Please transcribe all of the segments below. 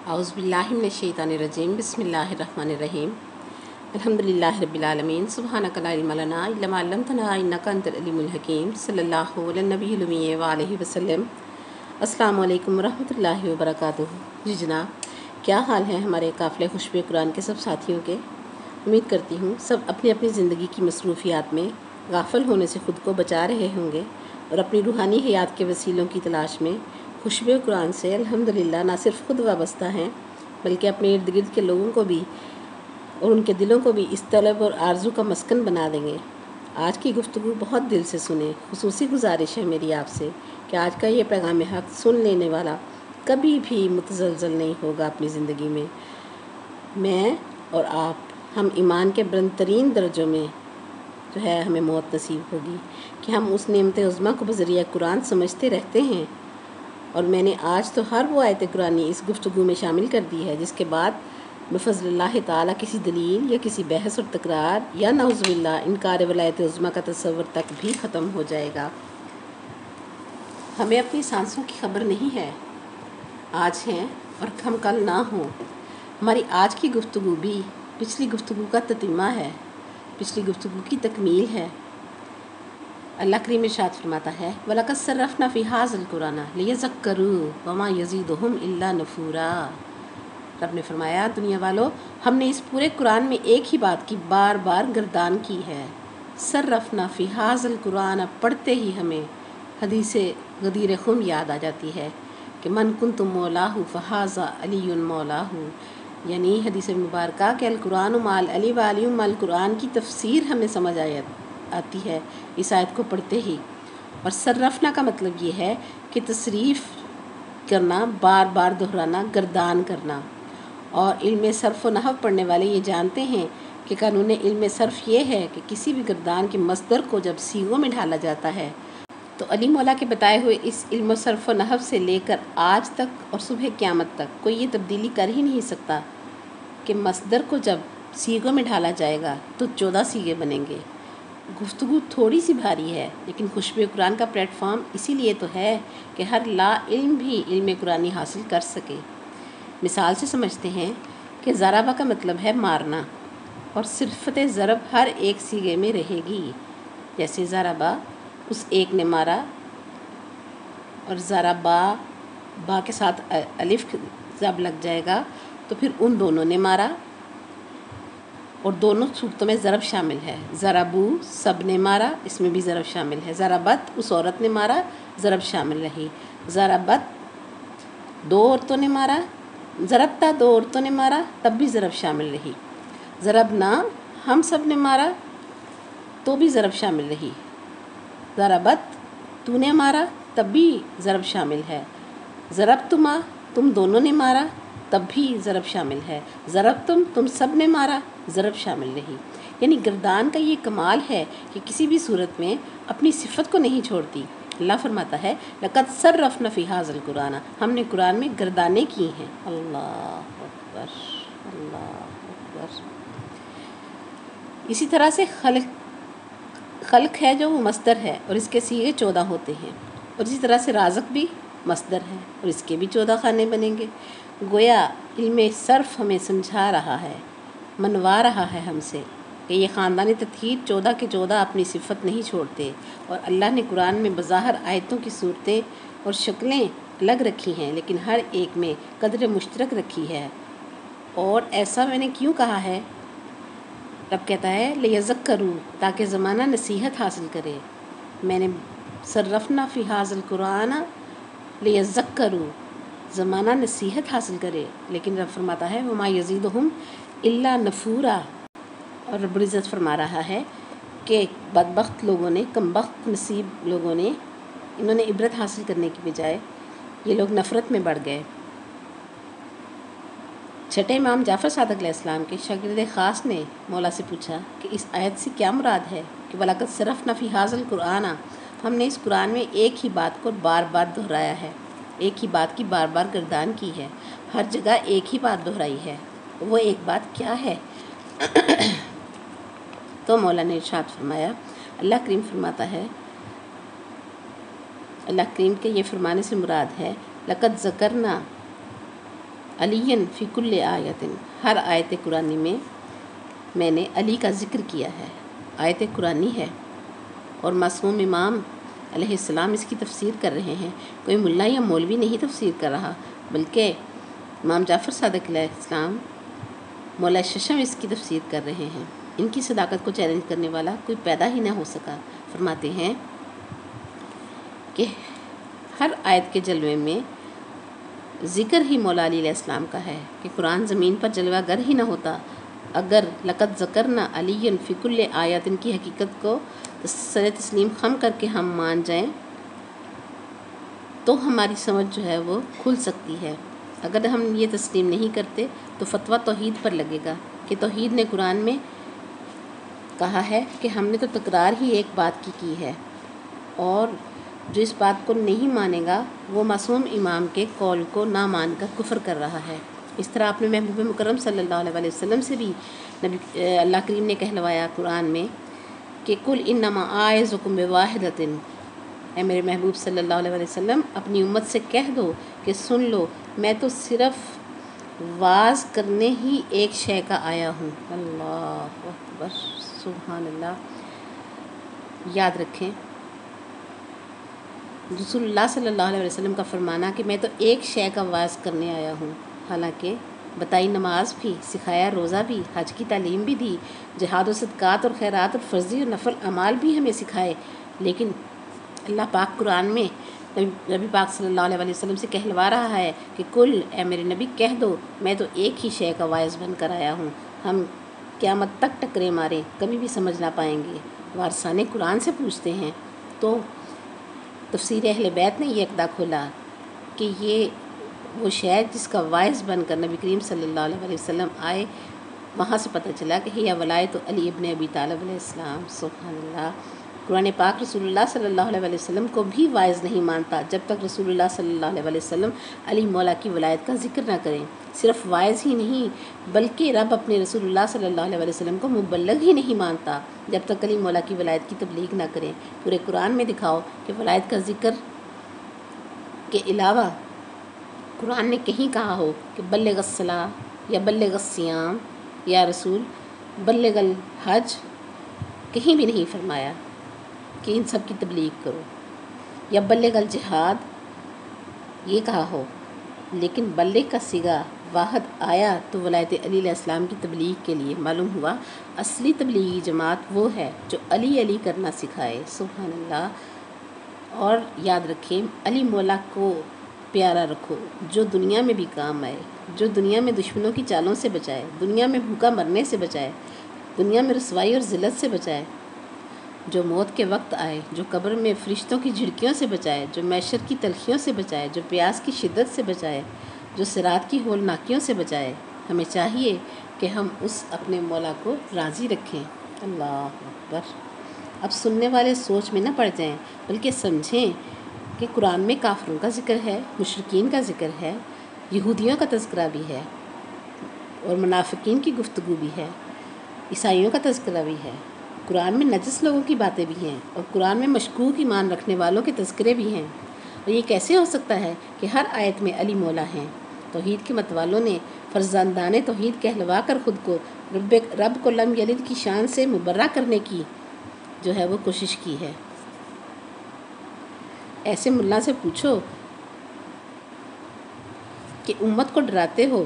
औज़ुबिल्लाहि मिनश्शैतानिर्रजीम बिस्मिल्लाहिर्रहमानिर्रहीम अल्हम्दुलिल्लाहि रब्बिल आलमीन सुब्हानका ला इल्मा लना इल्ला मा अल्लमतना इन्नका अंतल अलीमुल हकीम सल्लल्लाहु अला नबिय्यिल उम्मी व आलिहि वसल्लम। अस्सलामु अलैकुम रहमतुल्लाहि व बरकातुहू। जी जनाब, क्या हाल है हमारे काफ़िले खुशबे कुरान के सब साथियों के। उम्मीद करती हूँ सब अपनी अपनी ज़िंदगी की मसरूफ़ियात में गाफिल होने से ख़ुद को बचा रहे होंगे और अपनी रूहानी हयात के वसीलों की तलाश में खुशबे कुरान से अल्हम्दुलिल्लाह ना सिर्फ खुद वाबस्ता हैं बल्कि अपने इर्द गिर्द के लोगों को भी और उनके दिलों को भी इस तलब और आरज़ू का मस्कन बना देंगे। आज की गुफ्तगू बहुत दिल से सुने। खुसूसी गुजारिश है मेरी आपसे कि आज का ये पैगाम हक़ सुन लेने वाला कभी भी मुतज़लज़ल नहीं होगा अपनी ज़िंदगी में। मैं और आप हम ईमान के बुलंदतरीन दर्जों में जो है हमें मौत नसीब होगी कि हम उस नेमत उज़्मा को बज़रिया कुरान समझते रहते हैं। और मैंने आज तो हर वो आयत कुरानी इस गुफ्तगू में शामिल कर दी है जिसके बाद बिफ़ज़्लिल्लाहि ताला किसी दलील या किसी बहस और तकरार या नऊज़ुबिल्लाह इनकार वलायत उज़्मा का तसव्वुर तक भी ख़त्म हो जाएगा। हमें अपनी सांसों की खबर नहीं है, आज हैं और हम कल ना हों। हमारी आज की गुफ्तगू भी पिछली गुफ्तगू का ततीमा है, पिछली गुफ्तगू की तकमील है। अल्लाह करीम इरशाद फरमाता है वलक़द सर्रफ़ना फ़ी हाज़िल कुरान लियज़क्करू वमा यज़ीदुहुम इल्ला नुफ़ूरा। रब ने फरमाया दुनिया वालों, हमने इस पूरे कुरान में एक ही बात की बार बार गर्दान की है। सर्रफ़ना फ़ी हाज़िल कुरान पढ़ते ही हमें हदीस गदीर खुम याद आ जाती है कि मन कुन्तु मौलाहु फ़हाज़ा अलीयुन मौलाहु, यानी हदीस मुबारका के अल कुरान माल अली व अली माल कुरान की तफसीर हमें समझ आती है इस आयत को पढ़ते ही। और सर्रफ़ना का मतलब ये है कि तसरीफ़ करना, बार बार दोहराना, गर्दान करना। और इल्म सर्फ़ व नहव पढ़ने वाले ये जानते हैं कि कानून इल्म सर्फ़ ये है कि किसी भी गर्दान के मस्दर को जब सीगों में ढाला जाता है तो अली मौला के बताए हुए इस इल्म सर्फ़ व नहव से लेकर आज तक और सुबह क़यामत तक कोई ये तब्दीली कर ही नहीं सकता कि मस्दर को जब सीगों में ढाला जाएगा तो 14 सीगे बनेंगे। गुफ्तगू थोड़ी सी भारी है लेकिन खुशबे कुरान का प्लेटफॉर्म इसीलिए तो है कि हर ला इल्म भी इल्म कुरानी हासिल कर सके। मिसाल से समझते हैं कि ज़राबा का मतलब है मारना और सिर्फ़त ज़रब हर एक सीगे में रहेगी। जैसे ज़राबा उस एक ने मारा और ज़राबा बा के साथ अलिफ ज़ब लग जाएगा तो फिर उन दोनों ने मारा, और दोनों सूरतों में ज़रब शामिल है। ज़रबू सब ने मारा, इसमें भी ज़रब शामिल है। ज़रबत उस औरत ने मारा, ज़रब शामिल रही। ज़रबत दो औरतों ने मारा, ज़रबता दो औरतों ने मारा, तब भी ज़रब शामिल रही। ज़रबना हम सब ने मारा तो भी ज़रब शामिल रही। ज़रबत तूने मारा तब भी ज़रब शामिल है। ज़रबतुमा तुम दोनों ने मारा तब भी ज़रब शामिल है। ज़रब तुम सब ने मारा, ज़रब शामिल रही। यानी गर्दान का ये कमाल है कि किसी भी सूरत में अपनी सिफत को नहीं छोड़ती। अल्लाह फरमाता है लक़द सर्रफ़ना फ़ी हाज़िल कुरान, हमने कुरान में गर्दानें की हैं। अल्लाह अकबर, अल्लाह अकबर। इसी तरह से खल्क है जो वो मस्दर है और इसके सीगे 14 होते हैं। और इसी तरह से राज़क भी मस्दर है और इसके भी 14 खाने बनेंगे। गोया इल्म सर्फ़ हमें समझा रहा है, मनवा रहा है हमसे कि ये ख़ानदानी तत्हीर 14 के 14 अपनी सिफत नहीं छोड़ते। और अल्लाह ने कुरान में बज़ाहिर आयतों की सूरतें और शक्लें अलग रखी हैं लेकिन हर एक में कदर मुश्तरक रखी है। और ऐसा मैंने क्यों कहा है? रब कहता है लियज़क्करू, ताकि ज़माना नसीहत हासिल करे। मैंने सर्रफ़ना फ़ी हाज़िल कुरान लियज़क्करू, ज़माना नसीहत हासिल करे। लेकिन रब फरमाता है वमा यज़ीदुहुम इल्ला नफ़ूरा। और रब्बुल इज़्ज़त फरमा रहा है कि बदबख्त लोगों ने, कमबख्त नसीब लोगों ने, इन्होंने इबरत हासिल करने की बजाय ये लोग नफ़रत में बढ़ गए। छठे इमाम जाफ़र सादिक़ अलैहिस्सलाम के शागिर्द ख़ास ने मौला से पूछा कि इस आयत से क्या मुराद है कि वलक़द सर्रफ़ना फ़ी हाज़िल कुरान, हमने इस कुरान में एक ही बात को बार बार दोहराया है, एक ही बात की बार बार गर्दान की है, हर जगह एक ही बात दोहराई है। वो एक बात क्या है? तो मौला ने इरशाद फरमाया, अल्लाह करीम फरमाता है, अल्लाह करीम के ये फरमाने से मुराद है लक़द ज़करना علی فی کل آیت، ہر آیت قرآنی میں نے علی کا ذکر کیا ہے۔ آیت قرآنی ہے اور معصوم امام علیہ السلام اس کی تفسیر کر رہے ہیں۔ کوئی ملا یا مولوی نہیں تفسیر کر رہا، بلکہ امام جعفر صادق علیہ السلام، مولا ششم اس کی تفسیر کر رہے ہیں۔ ان کی صداقت کو چیلنج کرنے والا کوئی پیدا ہی نہ ہو سکا۔ فرماتے ہیں کہ ہر آیت کے جلوے میں ذکر ہی مولا علی علیہ السلام کا ہے، کہ قرآن زمین پر جلوہ گر ہی نہ ہوتا اگر لقد ذکرنا علی فی کل آیات کی حقیقت کو سر تسلیم خم کر کے ہم مان جائیں تو ہماری سمجھ جو ہے وہ کھل سکتی ہے۔ اگر ہم یہ تسلیم نہیں کرتے تو فتویٰ توحید پر لگے گا کہ توحید نے قرآن میں کہا ہے کہ ہم نے تو تکرار ہی ایک بات کی ہے، اور جو اس بات کو نہیں مانے گا وہ معصوم امام کے قول کو نہ مان کر کفر کر رہا ہے۔ اس طرح آپ نے محبوب مکرم صلی اللہ علیہ وسلم سے بھی اللہ کریم نے کہلوایا قرآن میں کہ کل انما اعظکم بواحدۃ، اے میرے محبوب صلی اللہ علیہ وسلم اپنی امت سے کہہ دو کہ سن لو، میں تو صرف واز کرنے ہی ایک شے کا آیا ہوں۔ اللہ اکبر، سبحان اللہ۔ یاد رکھیں رسول اللہ صلی اللہ علیہ وسلم کا فرمانا کہ میں تو ایک شے کا واعظ کرنے آیا ہوں، حالانکہ بتائی نماز بھی، سکھایا روزہ بھی، حج کی تعلیم بھی دی، جہاد و صدقات اور خیرات اور فرضی اور نفل اعمال بھی ہمیں سکھائے، لیکن اللہ پاک قرآن میں نبی پاک صلی اللہ علیہ وسلم سے کہلوا رہا ہے کہ کل، اے میرے نبی کہہ دو میں تو ایک ہی شے کا واعظ بن کر آیا ہوں۔ ہم قیامت تک ٹکرے ماریں کبھی بھی سمجھ نہ پائیں گے۔ وارثان قرآن سے پوچھتے ہیں تو تفسیر اہل بیت نے یہ عقدہ کھولا کہ یہ وہ شے جس کا واعظ بن کر نبی کریم صلی اللہ علیہ وسلم آئے، وہاں سے پتہ چلا کہ یہ ولایت علی ابن ابی طالب علیہ السلام۔ سبحان اللہ۔ قرآن پاک رسول اللہ صلی اللہ علیہ وسلم کو بھی واعظ نہیں مانتا جب تک رسول اللہ صلی اللہ علیہ وسلم علی مولا کی ولایت کا ذکر نہ کریں۔ صرف واعظ ہی نہیں بلکہ رب اپنے رسول اللہ صلی اللہ علیہ وسلم کو مبلغ ہی نہیں مانتا جب تک علی مولا کی ولایت کی تبلیغ نہ کریں۔ پورے قرآن میں دکھاؤ کہ ولایت کا ذکر کے علاوہ قرآن نے کہیں کہا ہو کہ بلغ الصلاۃ یا بلغ الصیام یا رسول بلغ الحج، کہیں بھی نہیں فرمایا کہ ان سب کی تبلیغ کرو، یا بلغ الجہاد یہ کہا ہو، لیکن بلغ کا صیغہ واحد آیا تو ولایت علی علیہ السلام کی تبلیغ کے لیے۔ معلوم ہوا اصلی تبلیغی جماعت وہ ہے جو علی علی کرنا سکھائے۔ سبحان اللہ۔ اور یاد رکھیں علی مولا کو پیارا رکھو جو دنیا میں بھی کام آئے، جو دنیا میں دشمنوں کی چالوں سے بچائے، دنیا میں بھوکا مرنے سے بچائے، دنیا میں رسوائی اور ذلت سے بچائے، جو موت کے وقت آئے، جو قبر میں فرشتوں کی جھڑکیوں سے بچائے، جو محشر کی تلخیوں سے بچائے، جو پیاس کی شدت سے بچائے، جو صراط کی ہولناکیوں سے بچائے۔ ہمیں چاہیے کہ ہم اس اپنے مولا کو راضی رکھیں۔ اللہ اکبر۔ اب سننے والے سوچ میں نہ پڑ جائیں بلکہ سمجھیں کہ قرآن میں کافروں کا ذکر ہے، مشرکین کا ذکر ہے، یہودیوں کا تذکرہ بھی ہے اور منافقین کی گفتگو بھی ہے، عیسائیوں کا تذکرہ بھی ہے، قرآن میں نجس لوگوں کی باتیں بھی ہیں، اور قرآن میں مشکوک ایمان رکھنے والوں کے تذکرے بھی ہیں۔ اور یہ کیسے ہو سکتا ہے کہ ہر آیت میں علی مولا ہیں؟ توحید کے مت والوں نے فرزندان توحید کہلوا کر خود کو رب کو لم یلد کی شان سے مبرہ کرنے کی جو ہے وہ کوشش کی ہے۔ ایسے ملا سے پوچھو کہ امت کو ڈراتے ہو،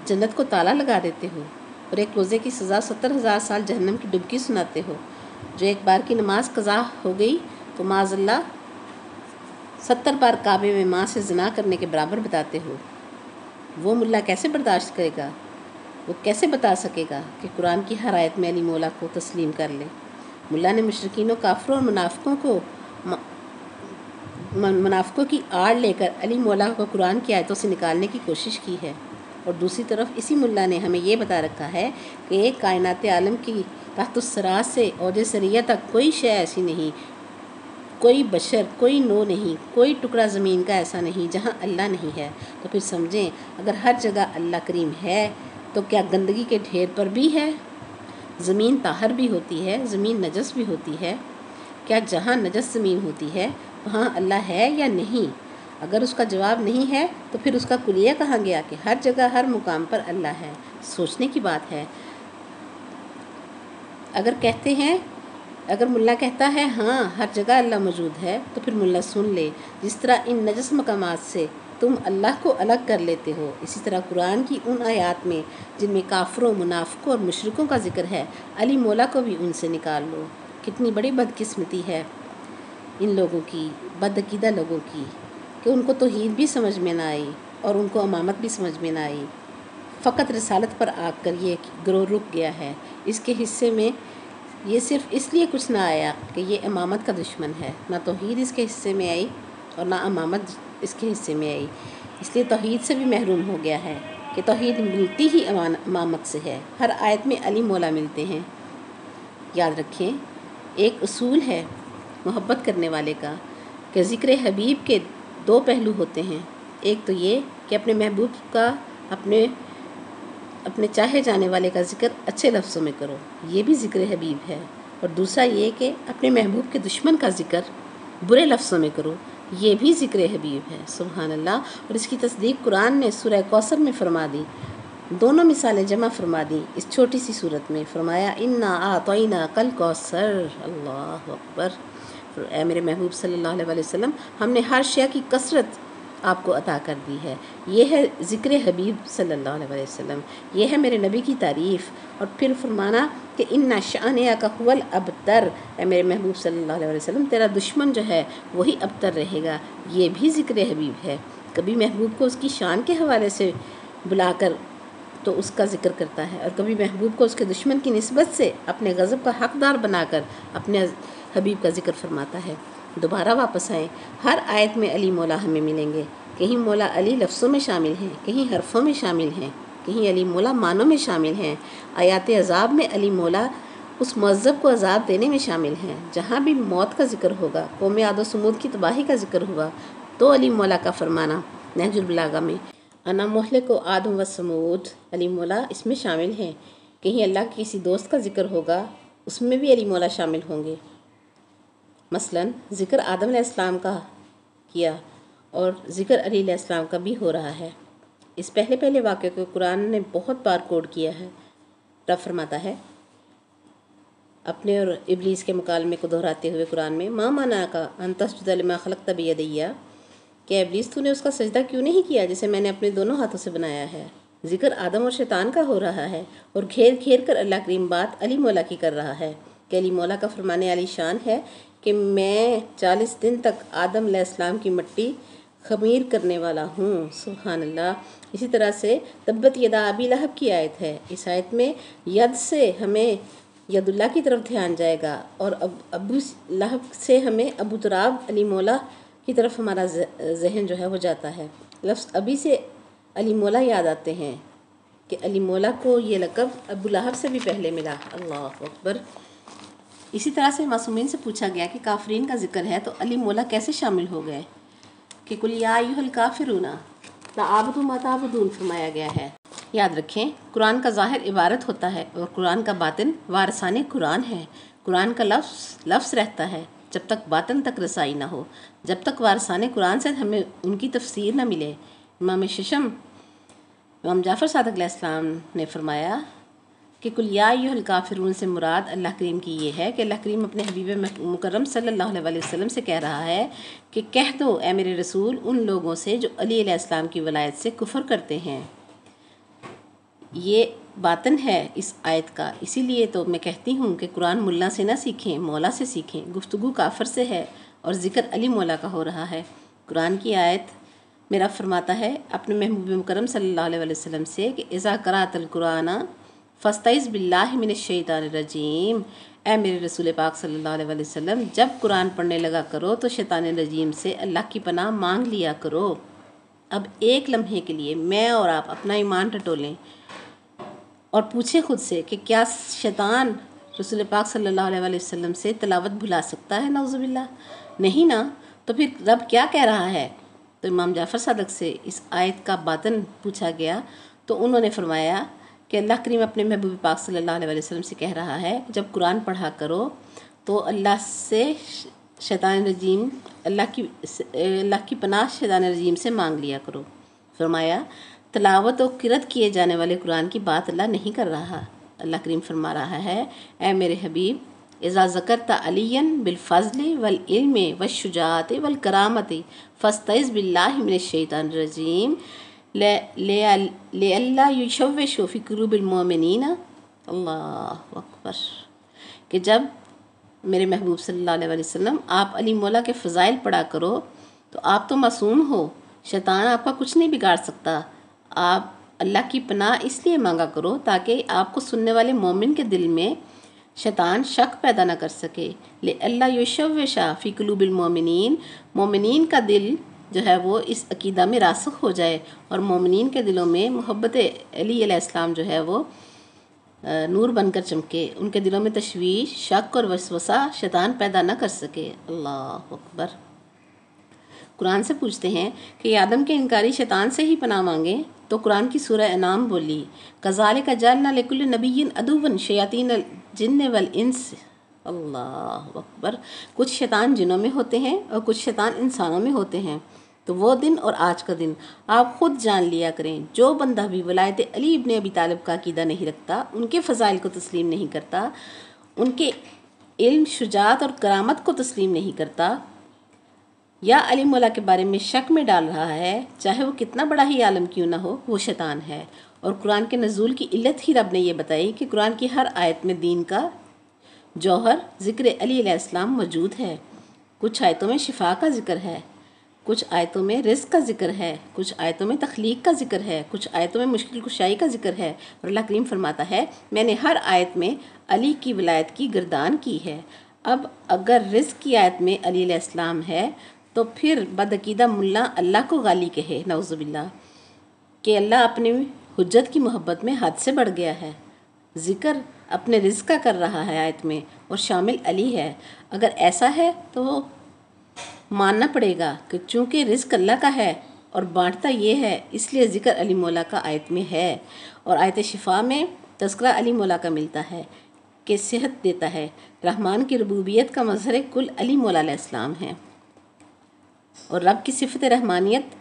جنت کو تالا لگا دیتے ہو، اور ایک روزے کی سزا 70,000 سال جہنم کی ڈبکی سناتے ہو، جو ایک بار کی نماز قضا ہو گئی تو معاذ اللہ 70 بار کعبے میں ماں سے زنا کرنے کے برابر بتاتے ہو، وہ ملا کیسے برداشت کرے گا؟ وہ کیسے بتا سکے گا کہ قرآن کی ہر آیت میں علی مولا کو تسلیم کر لے؟ ملا نے مشرکین و کافروں اور منافقوں کی آڑ لے کر علی مولا کو قرآن کی آیتوں سے نکالنے کی کوشش کی ہے، اور دوسری طرف اسی ملا نے ہمیں یہ بتا رکھا ہے کہ ایک کائنات عالم کی تحت الثری سے اوج ثریہ تک کوئی شے ایسی نہیں، کوئی بشر، کوئی نو نہیں، کوئی ٹکڑا زمین کا ایسا نہیں جہاں اللہ نہیں ہے۔ تو پھر سمجھیں اگر ہر جگہ اللہ کریم ہے تو کیا گندگی کے ڈھیر پر بھی ہے؟ زمین طاہر بھی ہوتی ہے، زمین نجس بھی ہوتی ہے، کیا جہاں نجس زمین ہوتی ہے وہاں اللہ ہے یا نہیں؟ اگر اس کا جواب نہیں ہے تو پھر اس کا کلیہ کہاں گیا کہ ہر جگہ ہر مقام پر اللہ ہے۔ سوچنے کی بات ہے۔ اگر ملا کہتا ہے ہاں ہر جگہ اللہ موجود ہے تو پھر ملا سن لے۔ جس طرح ان نجس مقامات سے تم اللہ کو الگ کر لیتے ہو، اسی طرح قرآن کی ان آیات میں جن میں کافروں، منافقوں اور مشرکوں کا ذکر ہے، علی مولا کو بھی ان سے نکال لو۔ کتنی بڑی بدقسمتی ہے ان لوگوں کی، بدعقیدہ لوگوں کی، کہ ان کو توحید بھی سمجھ میں نہ آئی اور ان کو امامت بھی سمجھ میں نہ آئی۔ فقط رسالت پر آ کر یہ گروہ رک گیا ہے۔ اس کے حصے میں یہ صرف اس لیے کچھ نہ آیا کہ یہ امامت کا دشمن ہے، نہ توحید اس کے حصے میں آئی اور نہ امامت اس کے حصے میں آئی، اس لیے توحید سے بھی محروم ہو گیا ہے کہ توحید ملتی ہی امامت سے ہے۔ ہر آیت میں علی مولا ملتے ہیں۔ یاد رکھیں، ایک اصول ہے محبت کرنے والے کا کہ ذکر حبیب کے دو پہلو ہوتے ہیں۔ ایک تو یہ کہ اپنے محبوب کا، اپنے چاہے جانے والے کا ذکر اچھے لفظوں میں کرو، یہ بھی ذکر حبیب ہے، اور دوسرا یہ کہ اپنے محبوب کے دشمن کا ذکر برے لفظوں میں کرو، یہ بھی ذکر حبیب ہے۔ سبحان اللہ۔ اور اس کی تصدیق قرآن نے سورہ کوثر میں فرما دی، دونوں مثالیں جمع فرما دی اس چھوٹی سی صورت میں۔ فرمایا انا اعطیناک الکوثر، اللہ اکبر۔ اے میرے محبوب صلی اللہ علیہ وسلم، ہم نے ہر شے کی کثرت آپ کو عطا کر دی ہے۔ یہ ہے ذکر حبیب صلی اللہ علیہ وسلم، یہ ہے میرے نبی کی تعریف۔ اور پھر فرمانا کہ ان شانئک هو الابتر، اے میرے محبوب صلی اللہ علیہ وسلم، تیرا دشمن جو ہے وہی ابتر رہے گا، یہ بھی ذکر حبیب ہے۔ کبھی محبوب کو اس کی شان کے حوالے سے بلا کر تو اس کا ذکر کرتا ہے، اور کبھی محبوب کو اس کے دشمن کی نسبت سے اپنے غضب کا حقدار بنا کر اپنے حبیب کا ذکر فرماتا ہے۔ دوبارہ واپس آئیں، ہر آیت میں علی مولا ہمیں ملیں گے۔ کہیں مولا علی لفظوں میں شامل ہیں، کہیں حرفوں میں شامل ہیں، کہیں علی مولا معنوں میں شامل ہیں۔ آیات عذاب میں علی مولا اس معذب کو عذاب دینے میں شامل ہیں۔ جہاں بھی موت کا ذکر ہوگا، قوم عاد و سمود کی تباہی کا ذکر ہوا، تو علی مولا کا فرمانا نہج البلاغہ میں انا مہلک عاد و سمود، علی مولا اس میں شامل ہیں۔ کہیں اللہ کے کسی دوست کا ذکر ہوگا، اس میں بھی علی مولا شامل ہوں گے۔ مثلا ذکر آدم علیہ السلام کا کیا اور ذکر علی علیہ السلام کا بھی ہو رہا ہے۔ اس پہلے واقعے کو قرآن نے بہت بار کوڈ کیا ہے۔ رب فرماتا ہے اپنے اور ابلیس کے مکالمے کو دہراتے ہوئے قرآن میں، ما منعک ان تسجد لما خلقت بیدی، کہ ابلیس تو نے اس کا سجدہ کیوں نہیں کیا جسے میں نے اپنے دونوں ہاتھوں سے بنایا ہے۔ ذکر آدم اور شیطان کا ہو رہا ہے، اور گھیر کر اللہ کریم بات علی مولا کی کر رہا ہے کہ علی مولا کا فرمانے علی شان ہے کہ میں 40 دن تک آدم علیہ السلام کی مٹی خمیر کرنے والا ہوں۔ سبحان اللہ۔ اسی طرح سے تبت یدا ابی لہب کی آیت ہے۔ اس آیت میں ید سے ہمیں ید اللہ کی طرف دھیان جائے گا، اور ابو لہب سے ہمیں ابو تراب علی مولا کی طرف ہمارا ذہن جو ہے وہ جاتا ہے۔ لفظ ابی سے علی مولا یاد آتے ہیں کہ علی مولا کو یہ لقب ابو لہب سے بھی پہلے ملا۔ اللہ اکبر۔ اسی طرح سے معصومین سے پوچھا گیا کہ کافرین کا ذکر ہے تو علی مولا کیسے شامل ہو گئے، کہ قل یا ایھا الکافرون لا اعبد ما تعبدون فرمایا گیا ہے۔ یاد رکھیں، قرآن کا ظاہر عبارت ہوتا ہے اور قرآن کا باطن وارثان قرآن ہے۔ قرآن کا لفظ رہتا ہے جب تک باطن تک رسائی نہ ہو، جب تک وارثان قرآن سے ہمیں ان کی تفسیر نہ ملے۔ امام جعفر صادق علیہ السلام نے فرمایا کہ قل یا ایھا الکافرون سے مراد اللہ کریم کی یہ ہے کہ اللہ کریم اپنے حبیب مکرم صلی اللہ علیہ وسلم سے کہہ رہا ہے کہ کہہ دو اے میرے رسول ان لوگوں سے جو علی علیہ السلام کی ولایت سے کفر کرتے ہیں۔ یہ باطن ہے اس آیت کا، اسی لیے تو میں کہتی ہوں کہ قرآن ملا سے نہ سیکھیں، مولا سے سیکھیں۔ گفتگو کافر سے ہے اور ذکر علی مولا کا ہو رہا ہے۔ قرآن کی آیت میں رب فرماتا ہے اپنے محبوب مکرم صلی اللہ علیہ وسلم سے کہ اذا قرأت القرآن فاستعذ باللہ من الشیطان الرجیم، اے میرے رسول پاک صلی اللہ علیہ وسلم، جب قرآن پڑھنے لگا کرو تو شیطان رجیم سے اللہ کی پناہ مانگ لیا کرو۔ اب ایک لمحے کے لیے میں اور آپ اپنا ایمان ٹٹولیں اور پوچھیں خود سے کہ کیا شیطان رسول پاک صلی اللہ علیہ وسلم سے تلاوت بھلا سکتا ہے؟ نعوذ باللہ، نہیں نا۔ تو پھر رب کیا کہہ رہا ہے؟ تو امام جعفر صادق سے اس آیت کا باطن پوچھا گیا تو انہوں نے فرمایا کہ اللہ کریم اپنے محبوب پاک صلی اللہ علیہ وسلم سے کہہ رہا ہے جب قرآن پڑھا کرو تو اللہ سے शैतान रजीम अल्लाह की पनाह शैतान रजीम से मांग लिया करो। फरमाया तिलावत और किरत किए जाने वाले कुरान की बात अल्लाह नहीं कर रहा। अल्लाह करीम फरमा रहा है, ए मेरे हबीब, इज़ा ज़करता अलियन बिलफ़ज़्ल वल इल्म वश्शुजाअत वल करामत फ़स्तइज़ बिल्लाहि मिनश शैतानिर रजीम लिअल्ला युशव्विशु फ़ी क़ुलूबिल मुमिनीन। अल्लाहु अकबर। कि जब मेरे महबूब सल्लल्लाहु अलैहि वसल्लम आप अली मौला के फ़ज़ाइल पढ़ा करो तो आप तो मासूम हो, शैतान आपका कुछ नहीं बिगाड़ सकता। आप अल्लाह की पनाह इसलिए मांगा करो ताकि आपको सुनने वाले मोमिन के दिल में शैतान शक पैदा ना कर सके। ले अल्लाह युशव्विशा फ़ी क़ुलूबिल मोमिनीन, मोमिनीन का दिल जो है वो इस अकीदा में रासख हो जाए और मोमिनीन के दिलों में मोहब्बत अली अलैहिस्सलाम जो है वो नूर बनकर चमके, उनके दिलों में तशवीश, शक और वसवसा शैतान पैदा न कर सके। अल्लाह अकबर। कुरान से पूछते हैं कि आदम के इनकारी शैतान से ही पनाह मांगे तो कुरान की सूरह अनाम बोली, कज़ालिका जअलना लिकुल्लि नबिय्यिन अदुव्वन शयातीनल जिन्न वल इंस। अल्लाह अकबर। कुछ शैतान जिनों में होते हैं और कुछ शैतान इंसानों में होते हैं। तो वो दिन और आज का दिन आप ख़ुद जान लिया करें। जो बंदा भी वलायत अली इब्न अबी तालिब का अकीदा नहीं रखता, उनके फ़ज़ाइल को तस्लीम नहीं करता, उनके इल्म, शुजाअत और करामत को तस्लीम नहीं करता, या अली मौला के बारे में शक में डाल रहा है, चाहे वो कितना बड़ा ही आलम क्यों ना हो, वो शैतान है। और कुरान के नज़ूल की इल्लत ही रब ने ये बताई कि कुरान की हर आयत में दीन का जौहर ज़िक्र अली अलैहिस्सलाम मौजूद है। कुछ आयतों में शिफा का ज़िक्र है, कुछ आयतों में रिज़्क़ का ज़िक्र है, कुछ आयतों में तख्लीक का ज़िक्र है, कुछ आयतों में मुश्किल कुशाई का ज़िक्र है। और अल्लाह करीम फरमाता है, मैंने हर आयत में अली की विलायत की गर्दान की है। अब अगर रिज़्क़ की आयत में अली अलैहिस्सलाम है तो फिर बदअकीदा मुल्ला अल्लाह को गाली कहे, नऊज़ुबिल्लाह, कि अल्लाह अपनी हुज्जत की मोहब्बत में हद से बढ़ गया है। ज़िक्र अपने रिज़्क़ का कर रहा है आयत में और शामिल अली है। अगर ऐसा है तो मानना पड़ेगा कि चूँकि रिज़्क़ अल्लाह का है और बांटता ये है, इसलिए ज़िक्र अली मौला का आयत में है। और आयत शिफा में तज़किरा अली मौला का मिलता है कि सेहत देता है। रहमान की रबूबियत का मज़हर कुल अली मौला अलैहिस्सलाम है। और रब की सिफ़त रहमानियत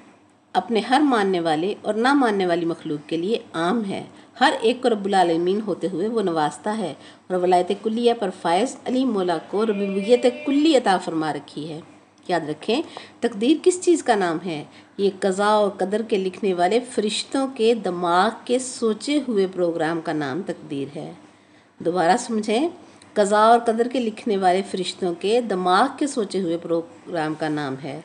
अपने हर मानने वाले और ना मानने वाली मखलूक के लिए आम है। हर एक को रब्बुल आलमीन होते हुए वो नवाजता है और वलायत कुल्लिया पर फ़ायज़ अली मौला को रबूबियत कुल्ली अता फरमा रखी है। याद रखें, तकदीर किस चीज़ का नाम है? ये क़ज़ा और क़दर के लिखने वाले फ़रिश्तों के दिमाग के सोचे हुए प्रोग्राम का नाम तकदीर है। दोबारा समझें, क़ज़ा और क़दर के लिखने वाले फ़रिश्तों के दिमाग के सोचे हुए प्रोग्राम का नाम है।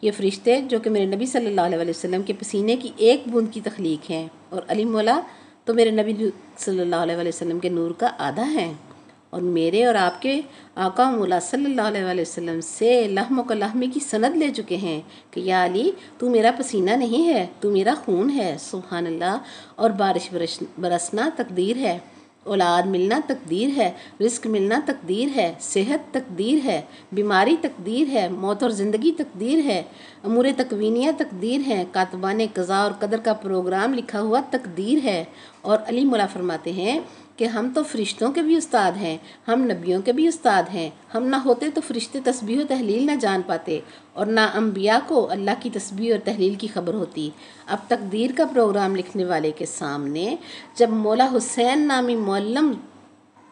ये फ़रिश्ते जो कि मेरे नबी सल्लल्लाहु अलैहि वसल्लम के पसीने की एक बूंद की तख्लीक हैं और अली मौला तो मेरे नबी सल्लल्लाहु अलैहि वसल्लम के नूर का आधा है और मेरे और आपके आका मौला सल्लल्लाहु अलैहि वसल्लम से लहम व लहमी की सनद ले चुके हैं कि या अली, तू मेरा पसीना नहीं है, तू मेरा खून है। सुभान अल्लाह। और बारिश बरसना तकदीर है, औलाद मिलना तकदीर है, रिस्क मिलना तकदीर है, सेहत तकदीर है, बीमारी तकदीर है, मौत और ज़िंदगी तकदीर है, अमूर तकवीनिया तकदीर है, कातबान क़ज़ा और क़दर का प्रोग्राम लिखा हुआ तकदीर है। और अली मौला फरमाते हैं कि हम तो फ़रिश्तों के भी उस्ताद हैं, हम नबियों के भी उस्ताद हैं। हम ना होते तो फ़रिश्ते तस्बीह और तहलील ना जान पाते और ना अम्बिया को अल्लाह की तस्बीह और तहलील की खबर होती। अब तकदीर का प्रोग्राम लिखने वाले के सामने जब मौला हुसैन नामी मुअल्लम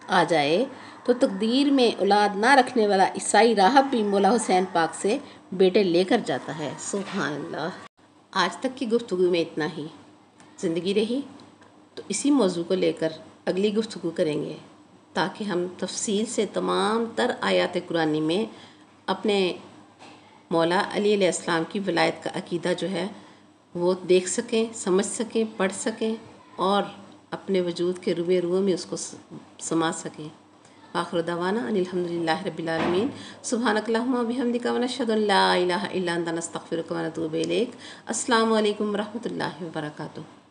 आ जाए तो तकदीर में औलाद ना रखने वाला ईसाई राहब भी मौला हुसैन पाक से बेटे लेकर जाता है। सुभान अल्लाह। आज तक की गुफ्तगू में इतना ही। ज़िंदगी रही तो इसी मौजू को लेकर अगली गुफ्तगू करेंगे ताकि हम तफसील से तमाम तर आयात कुरानी में अपने मौला अली अलैहिस्सलाम की विलायत का अकीदा जो है वो देख सकें, समझ सकें, पढ़ सकें और अपने वजूद के रुए रुओं में उसको समा सकें। आखिर दवाना अनिल हम्दुलिल्लाहि रब्बिल आलमीन। सुब्हानकल्लाहुम्मा व बिहम्दिका व नशहदु अन ला इलाहा इल्ला अंता नस्तगफिरुका व नतूबु इलैक। अस्सलामु अलैकुम व रहमतुल्लाहि व बरकातुहू।